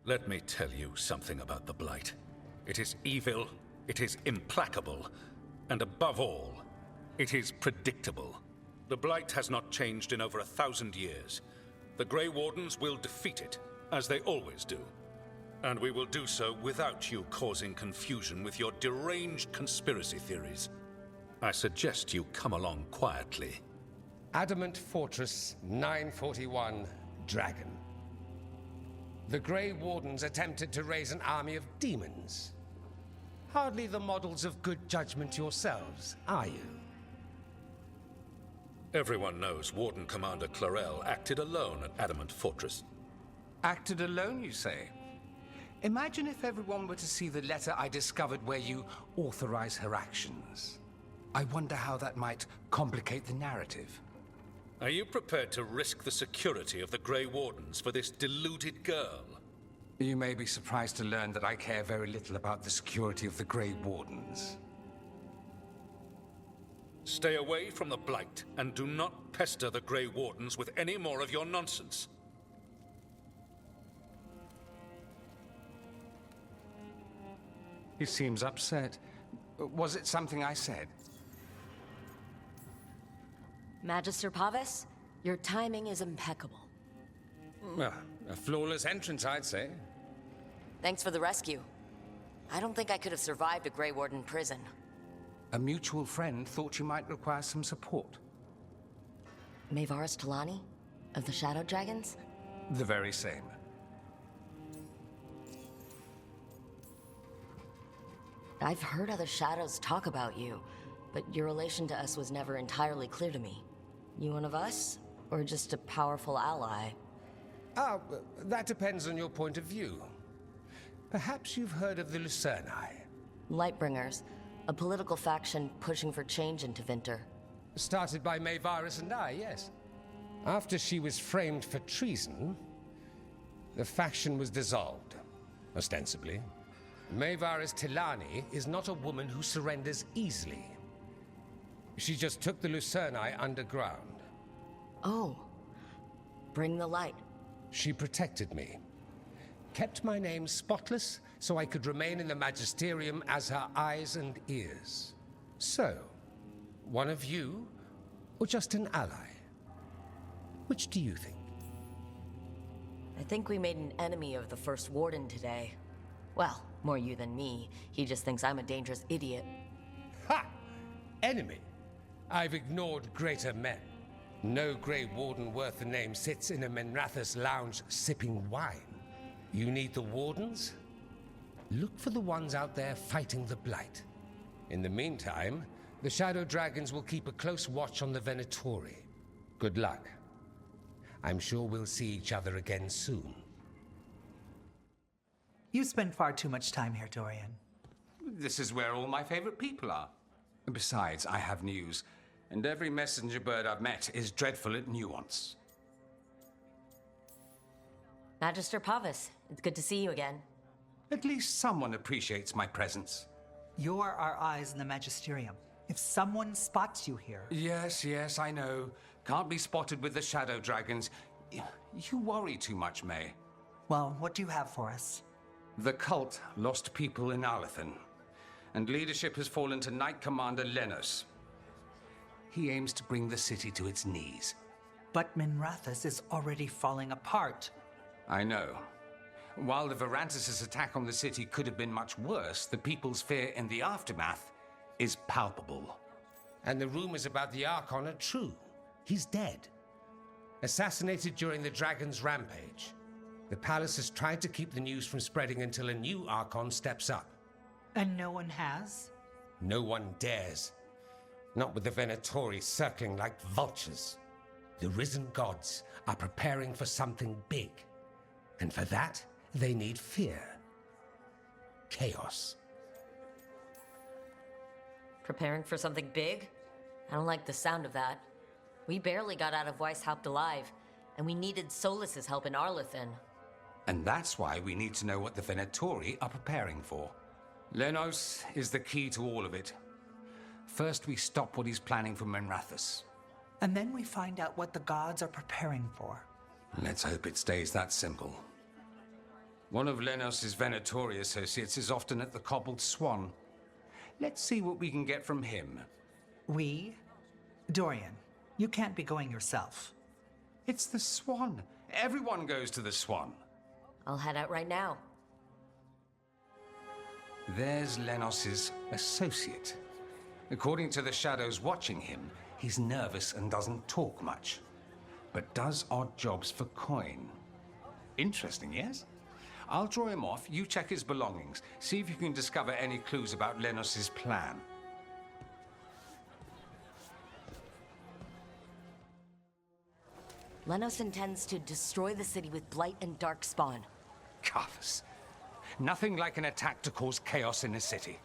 Let me tell you something about the Blight. It is evil, it is implacable, and above all, it is predictable. The Blight has not changed in over 1,000 years. The Grey Wardens will defeat it, as they always do. And we will do so without you causing confusion with your deranged conspiracy theories. I suggest you come along quietly. Adamant Fortress 941 Dragon. The Grey Wardens attempted to raise an army of demons. Hardly the models of good judgment yourselves, are you? Everyone knows Warden Commander Clarel acted alone at Adamant Fortress. Acted alone, you say? Imagine if everyone were to see the letter I discovered where you authorize her actions. I wonder how that might complicate the narrative. Are you prepared to risk the security of the Grey Wardens for this deluded girl? You may be surprised to learn that I care very little about the security of the Grey Wardens. Stay away from the Blight, and do not pester the Grey Wardens with any more of your nonsense. He seems upset. Was it something I said? Magister Pavis, your timing is impeccable. Well, a flawless entrance, I'd say. Thanks for the rescue. I don't think I could have survived a Grey Warden prison. A mutual friend thought you might require some support. Mayvaris Talani? Of the Shadow Dragons? The very same. I've heard other Shadows talk about you, but your relation to us was never entirely clear to me. You one of us? Or just a powerful ally? That depends on your point of view. Perhaps you've heard of the Lucerni. Lightbringers, a political faction pushing for change in Tevinter. Started by Mayvaris and I, yes. After she was framed for treason, the faction was dissolved, ostensibly. Mayvaris Talani is not a woman who surrenders easily. She just took the Lucerni underground. Oh. Bring the light. She protected me. Kept my name spotless so I could remain in the Magisterium as her eyes and ears. So, one of you, or just an ally? Which do you think? I think we made an enemy of the first Warden today. Well, more you than me. He just thinks I'm a dangerous idiot. Ha! Enemy? I've ignored greater men. No Grey Warden worth the name sits in a Minrathous lounge sipping wine. You need the Wardens? Look for the ones out there fighting the Blight. In the meantime, the Shadow Dragons will keep a close watch on the Venatori. Good luck. I'm sure we'll see each other again soon. You spend far too much time here, Dorian. This is where all my favorite people are. Besides, I have news, and every messenger bird I've met is dreadful at nuance. Magister Pavis, it's good to see you again. At least someone appreciates my presence. You're our eyes in the Magisterium. If someone spots you here... Yes, I know. Can't be spotted with the Shadow Dragons. You worry too much, May. Well, what do you have for us? The cult lost people in Arlethan, and leadership has fallen to Knight Commander Lenos. He aims to bring the city to its knees. But Minrathous is already falling apart. I know. While the Verantis' attack on the city could have been much worse, the people's fear in the aftermath is palpable. And the rumors about the Archon are true. He's dead. Assassinated during the Dragon's rampage. The palace has tried to keep the news from spreading until a new Archon steps up. And no one has? No one dares. Not with the Venatori circling like vultures. The risen gods are preparing for something big. And for that, they need fear. Chaos. Preparing for something big? I don't like the sound of that. We barely got out of Weishaupt alive, and we needed Solas's help in Arlethan. And that's why we need to know what the Venatori are preparing for. Lenos is the key to all of it. First, we stop what he's planning for Minrathous. And then we find out what the gods are preparing for. Let's hope it stays that simple. One of Lenos' Venatori associates is often at the Cobbled Swan. Let's see what we can get from him. We? Dorian, you can't be going yourself. It's the Swan. Everyone goes to the Swan. I'll head out right now. There's Lenos' associate. According to the shadows watching him, he's nervous and doesn't talk much, but does odd jobs for coin. Interesting, yes? I'll draw him off, you check his belongings, see if you can discover any clues about Lenos' plan. Lenos intends to destroy the city with Blight and Darkspawn. Carthus. Nothing like an attack to cause chaos in a city.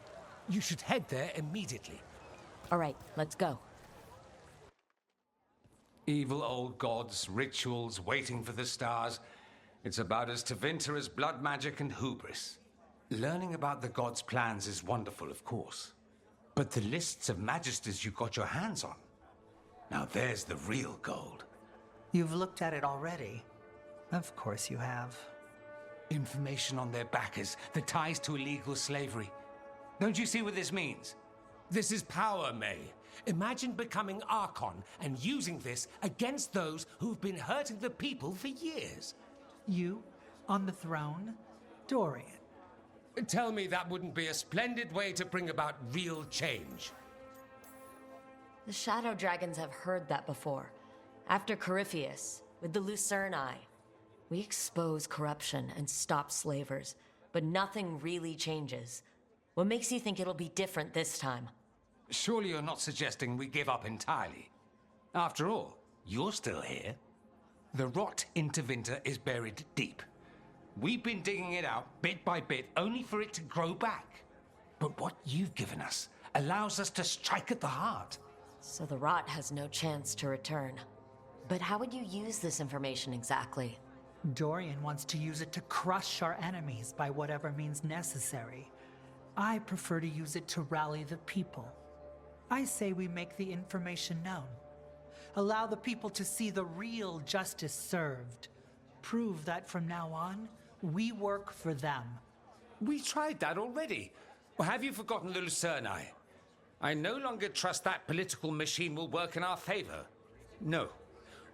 You should head there immediately. All right, let's go. Evil old gods, rituals, waiting for the stars. It's about as Tevinter as blood magic and hubris. Learning about the gods' plans is wonderful, of course. But the lists of magisters you got your hands on, now there's the real gold. You've looked at it already. Of course you have. Information on their backers, the ties to illegal slavery. Don't you see what this means? This is power, May. Imagine becoming Archon and using this against those who've been hurting the people for years. You, on the throne? Dorian. Tell me that wouldn't be a splendid way to bring about real change. The Shadow Dragons have heard that before. After Corypheus, with the Lucerni. We expose corruption and stop slavers, but nothing really changes. What makes you think it'll be different this time? Surely you're not suggesting we give up entirely. After all, you're still here. The rot in Tevinter is buried deep. We've been digging it out bit by bit, only for it to grow back. But what you've given us allows us to strike at the heart. So the rot has no chance to return. But how would you use this information exactly? Dorian wants to use it to crush our enemies by whatever means necessary. I prefer to use it to rally the people. I say we make the information known. Allow the people to see the real justice served. Prove that from now on, we work for them. We tried that already. Or have you forgotten the Lucerni? I no longer trust that political machine will work in our favor. No.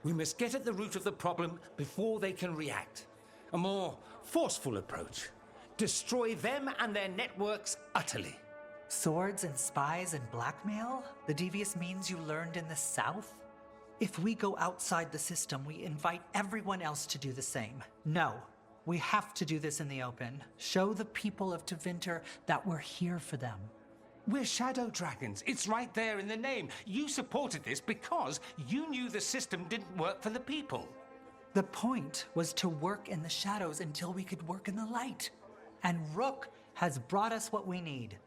We must get at the root of the problem before they can react. A more forceful approach. Destroy them and their networks utterly. Swords and spies and blackmail? The devious means you learned in the South? If we go outside the system, we invite everyone else to do the same. No, we have to do this in the open. Show the people of Tevinter that we're here for them. We're Shadow Dragons. It's right there in the name. You supported this because you knew the system didn't work for the people. The point was to work in the shadows until we could work in the light. And Rook has brought us what we need.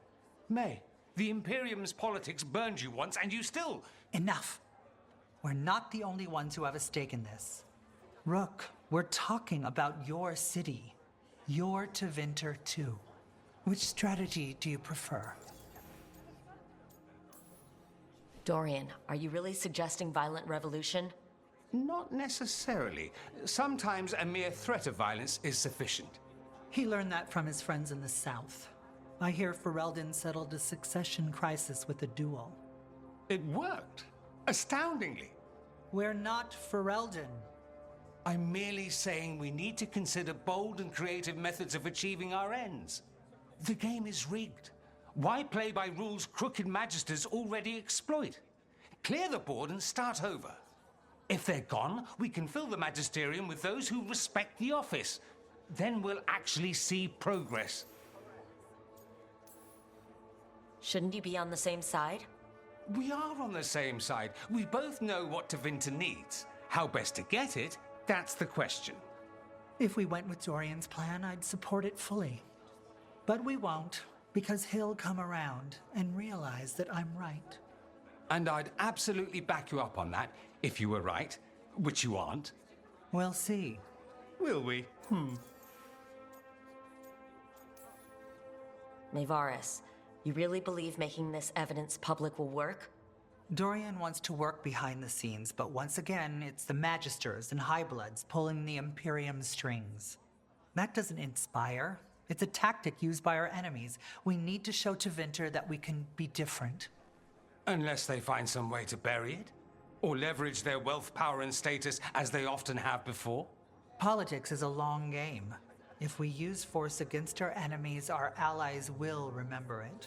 May, the Imperium's politics burned you once and you still... Enough. We're not the only ones who have a stake in this. Rook, we're talking about your city. Your Tevinter too. Which strategy do you prefer? Dorian, are you really suggesting violent revolution? Not necessarily. Sometimes a mere threat of violence is sufficient. He learned that from his friends in the South. I hear Ferelden settled a succession crisis with a duel. It worked. Astoundingly. We're not Ferelden. I'm merely saying we need to consider bold and creative methods of achieving our ends. The game is rigged. Why play by rules crooked magisters already exploit? Clear the board and start over. If they're gone, we can fill the magisterium with those who respect the office. Then we'll actually see progress. Shouldn't you be on the same side? We are on the same side. We both know what Tevinter needs. How best to get it, that's the question. If we went with Dorian's plan, I'd support it fully. But we won't, because he'll come around and realize that I'm right. And I'd absolutely back you up on that, if you were right, which you aren't. We'll see. Will we? Nevaris, you really believe making this evidence public will work? Dorian wants to work behind the scenes, but once again, it's the Magisters and Highbloods pulling the Imperium's strings. That doesn't inspire. It's a tactic used by our enemies. We need to show Tevinter that we can be different. Unless they find some way to bury it? Or leverage their wealth, power, and status as they often have before? Politics is a long game. If we use force against our enemies, our allies will remember it.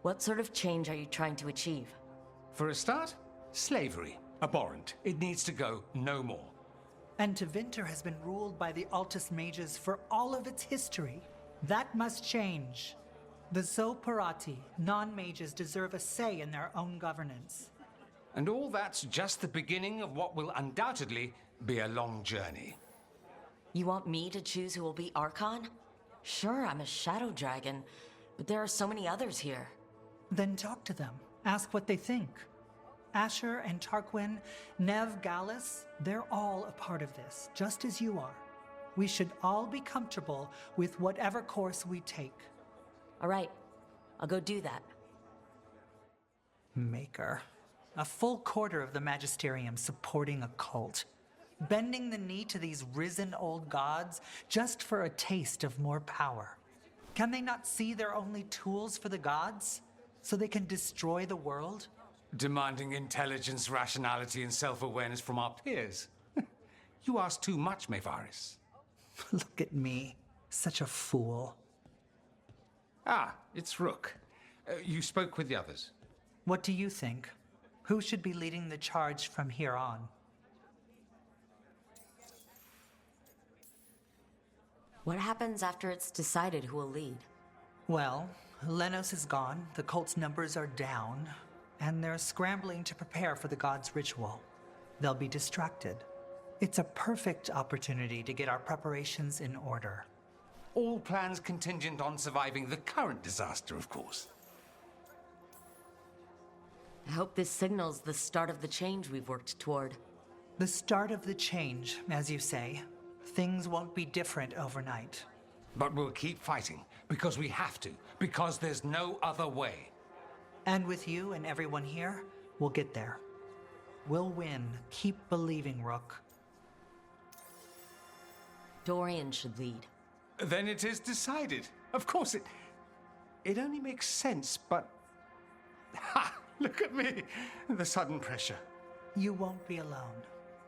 What sort of change are you trying to achieve? For a start, slavery. Abhorrent. It needs to go no more. And Tevinter has been ruled by the Altus mages for all of its history. That must change. The Zoparati, non-mages, deserve a say in their own governance. And all that's just the beginning of what will undoubtedly be a long journey. You want me to choose who will be Archon? Sure, I'm a shadow dragon, but there are so many others here. Then talk to them. Ask what they think. Asher and Tarquin, Nev, Gallus, they're all a part of this, just as you are. We should all be comfortable with whatever course we take. All right, I'll go do that. Maker. A full quarter of the Magisterium supporting a cult. Bending the knee to these risen old gods just for a taste of more power. Can they not see they're only tools for the gods? So they can destroy the world? Demanding intelligence, rationality, and self-awareness from our peers. You ask too much, Mayvaris. Look at me. Such a fool. Ah, it's Rook. You spoke with the others. What do you think? Who should be leading the charge from here on? What happens after it's decided who will lead? Well, Lenos is gone, the cult's numbers are down, and they're scrambling to prepare for the god's ritual. They'll be distracted. It's a perfect opportunity to get our preparations in order. All plans contingent on surviving the current disaster, of course. I hope this signals the start of the change we've worked toward. The start of the change, as you say. Things won't be different overnight. But we'll keep fighting, because we have to, because there's no other way. And with you and everyone here, we'll get there. We'll win. Keep believing, Rook. Dorian should lead. Then it is decided. Of course, it only makes sense, but... Ha! Look at me! The sudden pressure. You won't be alone.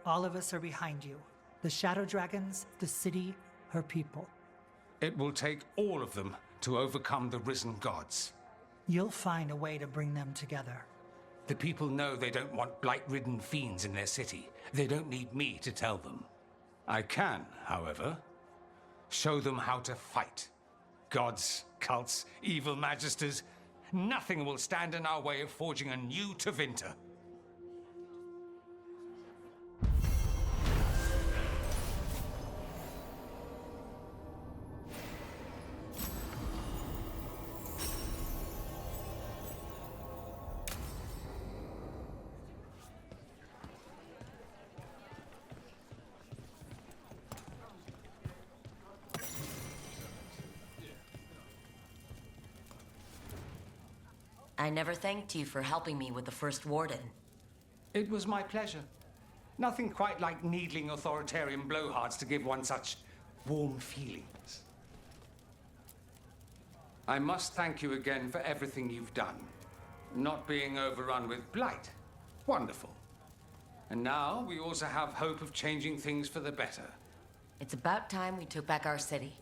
All of us are behind you. The Shadow Dragons, the city, her people. It will take all of them to overcome the risen gods. You'll find a way to bring them together. The people know they don't want blight-ridden fiends in their city. They don't need me to tell them. I can, however, show them how to fight. Gods, cults, evil magisters, nothing will stand in our way of forging a new Tevinter. I never thanked you for helping me with the first Warden. It was my pleasure. Nothing quite like needling authoritarian blowhards to give one such warm feelings. I must thank you again for everything you've done. Not being overrun with blight. Wonderful. And now we also have hope of changing things for the better. It's about time we took back our city.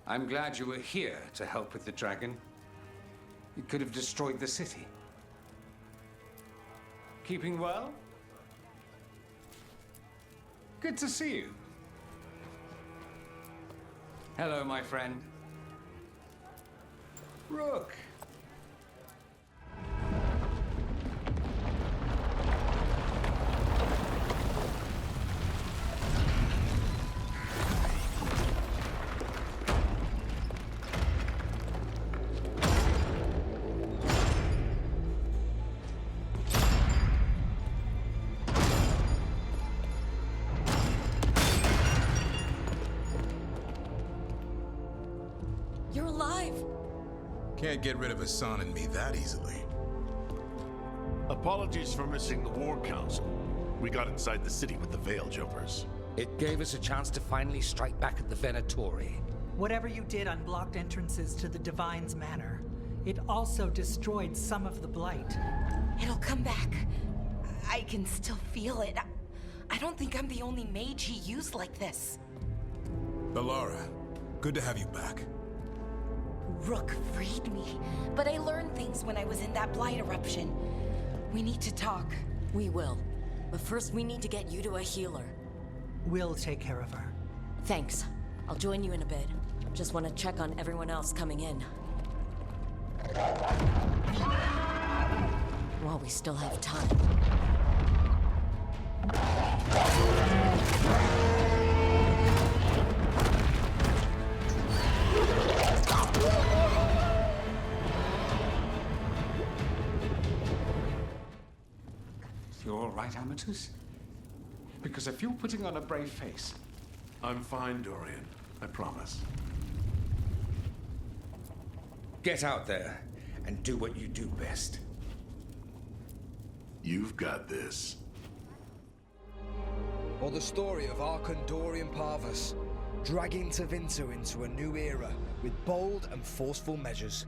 I'm glad you were here to help with the dragon. It could have destroyed the city. Keeping well? Good to see you. Hello, my friend. Rook. You're alive! Can't get rid of a son in me that easily. Apologies for missing the War Council. We got inside the city with the Veil Jumpers. It gave us a chance to finally strike back at the Venatori. Whatever you did unblocked entrances to the Divine's Manor. It also destroyed some of the Blight. It'll come back. I can still feel it. I don't think I'm the only mage he used like this. Alara, good to have you back. Rook freed me, but I learned things when I was in that Blight eruption. We need to talk. We will. But first we need to get you to a healer. We'll take care of her. Thanks. I'll join you in a bit. Just want to check on everyone else coming in. While we still have time. You all right, Amatus? Because if you're putting on a brave face... I'm fine, Dorian. I promise. Get out there and do what you do best. You've got this. Or the story of Archon Dorian Parvus, dragging Tevinter into a new era with bold and forceful measures.